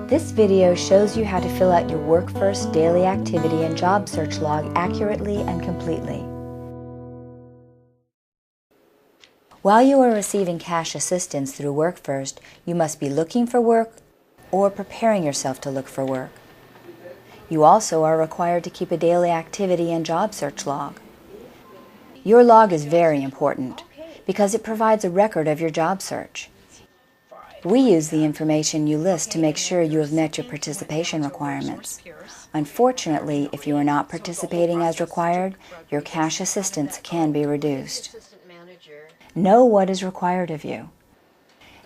This video shows you how to fill out your WorkFirst daily activity and job search log accurately and completely. While you are receiving cash assistance through WorkFirst, you must be looking for work or preparing yourself to look for work. You also are required to keep a daily activity and job search log. Your log is very important because it provides a record of your job search. We use the information you list to make sure you have met your participation requirements. Unfortunately, if you are not participating as required, your cash assistance can be reduced. Know what is required of you.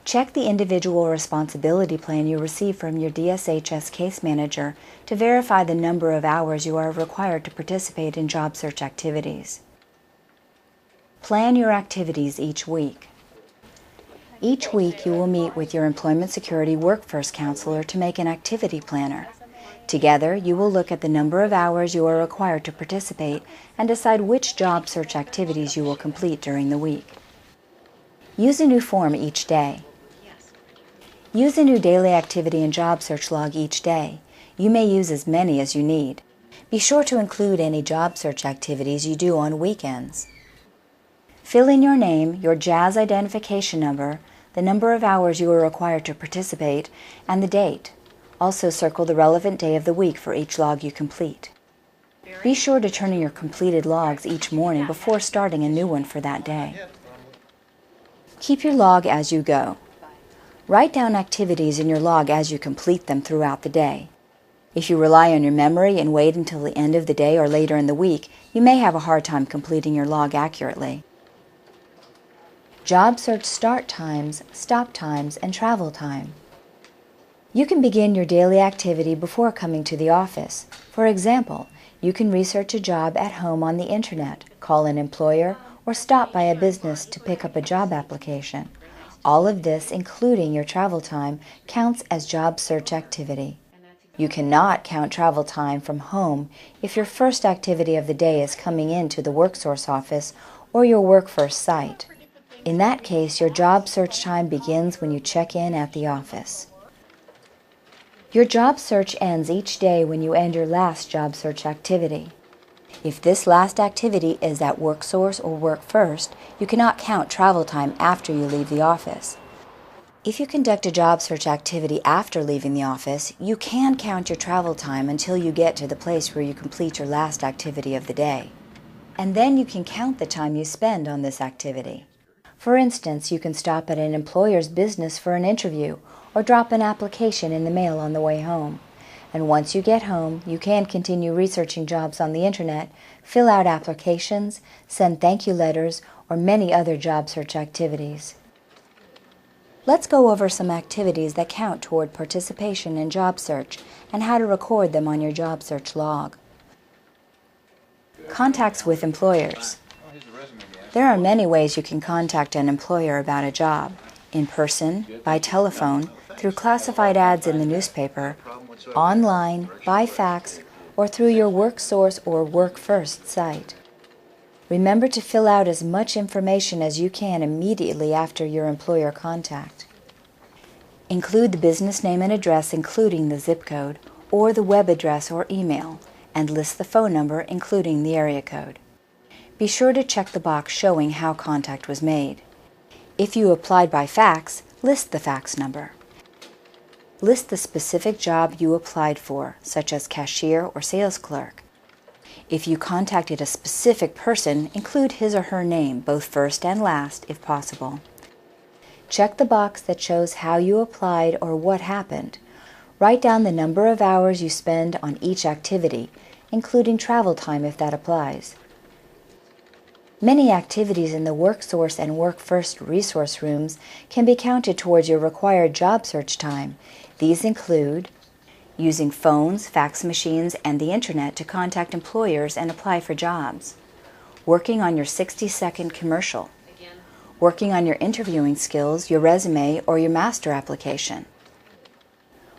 Check the individual responsibility plan you receive from your DSHS case manager to verify the number of hours you are required to participate in job search activities. Plan your activities each week. Each week you will meet with your Employment Security WorkFirst counselor to make an activity planner. Together you will look at the number of hours you are required to participate and decide which job search activities you will complete during the week. Use a new form each day. Use a new daily activity and job search log each day. You may use as many as you need. Be sure to include any job search activities you do on weekends. Fill in your name, your JAS identification number, the number of hours you are required to participate, and the date. Also circle the relevant day of the week for each log you complete. Be sure to turn in your completed logs each morning before starting a new one for that day. Keep your log as you go. Write down activities in your log as you complete them throughout the day. If you rely on your memory and wait until the end of the day or later in the week, you may have a hard time completing your log accurately. Job search start times, stop times, and travel time. You can begin your daily activity before coming to the office. For example, you can research a job at home on the internet, call an employer, or stop by a business to pick up a job application. All of this, including your travel time, counts as job search activity. You cannot count travel time from home if your first activity of the day is coming into the WorkSource office or your WorkFirst site. In that case, your job search time begins when you check in at the office. Your job search ends each day when you end your last job search activity. If this last activity is at WorkSource or WorkFirst, you cannot count travel time after you leave the office. If you conduct a job search activity after leaving the office, you can count your travel time until you get to the place where you complete your last activity of the day. And then you can count the time you spend on this activity. For instance, you can stop at an employer's business for an interview or drop an application in the mail on the way home. And once you get home, you can continue researching jobs on the internet, fill out applications, send thank you letters, or many other job search activities. Let's go over some activities that count toward participation in job search and how to record them on your job search log. Contacts with employers. There are many ways you can contact an employer about a job: in person, by telephone, through classified ads in the newspaper, online, by fax, or through your WorkSource or WorkFirst site. Remember to fill out as much information as you can immediately after your employer contact. Include the business name and address, including the zip code, or the web address or email, and list the phone number, including the area code. Be sure to check the box showing how contact was made. If you applied by fax, list the fax number. List the specific job you applied for, such as cashier or sales clerk. If you contacted a specific person, include his or her name, both first and last, if possible. Check the box that shows how you applied or what happened. Write down the number of hours you spend on each activity, including travel time if that applies. Many activities in the WorkSource and WorkFirst resource rooms can be counted towards your required job search time. These include using phones, fax machines, and the internet to contact employers and apply for jobs, working on your 60-second commercial, working on your interviewing skills, your resume, or your master application.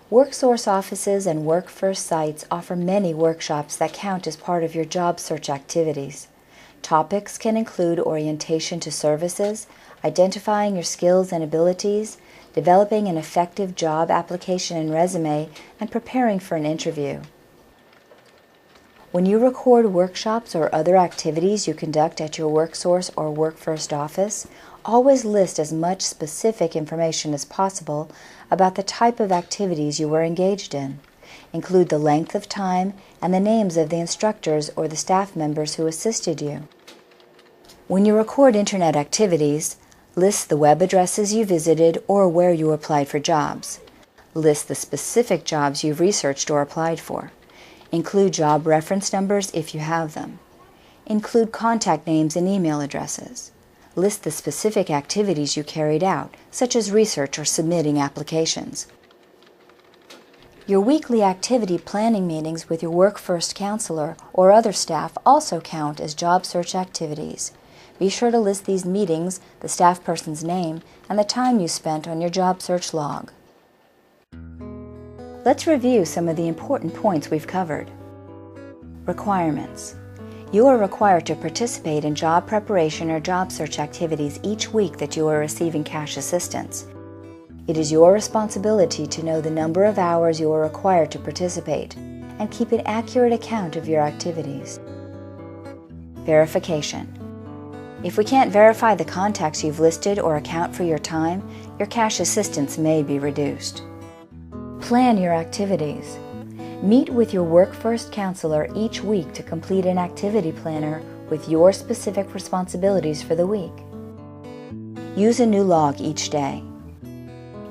WorkSource offices and WorkFirst sites offer many workshops that count as part of your job search activities. Topics can include orientation to services, identifying your skills and abilities, developing an effective job application and resume, and preparing for an interview. When you record workshops or other activities you conduct at your WorkSource or WorkFirst office, always list as much specific information as possible about the type of activities you were engaged in. Include the length of time and the names of the instructors or the staff members who assisted you. When you record Internet activities, list the web addresses you visited or where you applied for jobs. List the specific jobs you've researched or applied for. Include job reference numbers if you have them. Include contact names and email addresses. List the specific activities you carried out, such as research or submitting applications. Your weekly activity planning meetings with your WorkFirst counselor or other staff also count as job search activities. Be sure to list these meetings, the staff person's name, and the time you spent on your job search log. Let's review some of the important points we've covered. Requirements. You are required to participate in job preparation or job search activities each week that you are receiving cash assistance. It is your responsibility to know the number of hours you are required to participate and keep an accurate account of your activities. Verification. If we can't verify the contacts you've listed or account for your time, your cash assistance may be reduced. Plan your activities. Meet with your WorkFirst counselor each week to complete an activity planner with your specific responsibilities for the week. Use a new log each day.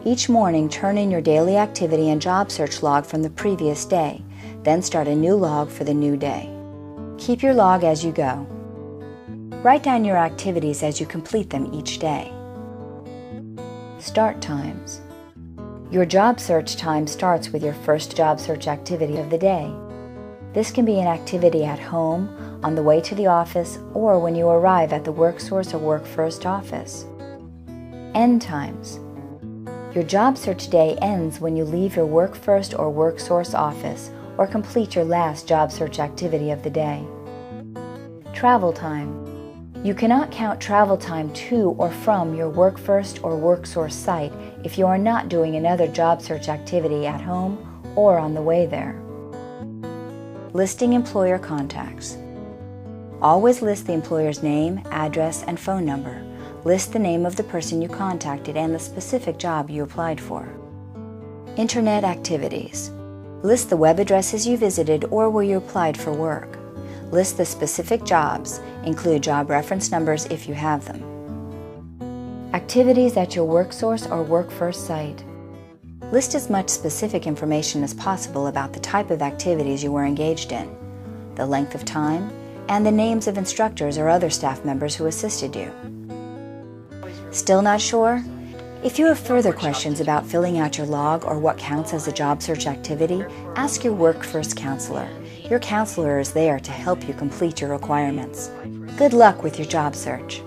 Each morning, turn in your daily activity and job search log from the previous day, then start a new log for the new day. Keep your log as you go. Write down your activities as you complete them each day. Start times. Your job search time starts with your first job search activity of the day. This can be an activity at home, on the way to the office, or when you arrive at the WorkSource or WorkFirst office. End times. Your job search day ends when you leave your WorkFirst or WorkSource office or complete your last job search activity of the day. Travel time. You cannot count travel time to or from your WorkFirst or WorkSource site if you are not doing another job search activity at home or on the way there. Listing employer contacts. Always list the employer's name, address, and phone number. List the name of the person you contacted and the specific job you applied for. Internet activities. List the web addresses you visited or where you applied for work. List the specific jobs. Include job reference numbers if you have them. Activities at your WorkSource or WorkFirst site. List as much specific information as possible about the type of activities you were engaged in, the length of time, and the names of instructors or other staff members who assisted you. Still not sure? If you have further questions about filling out your log or what counts as a job search activity, ask your WorkFirst counselor. Your counselor is there to help you complete your requirements. Good luck with your job search.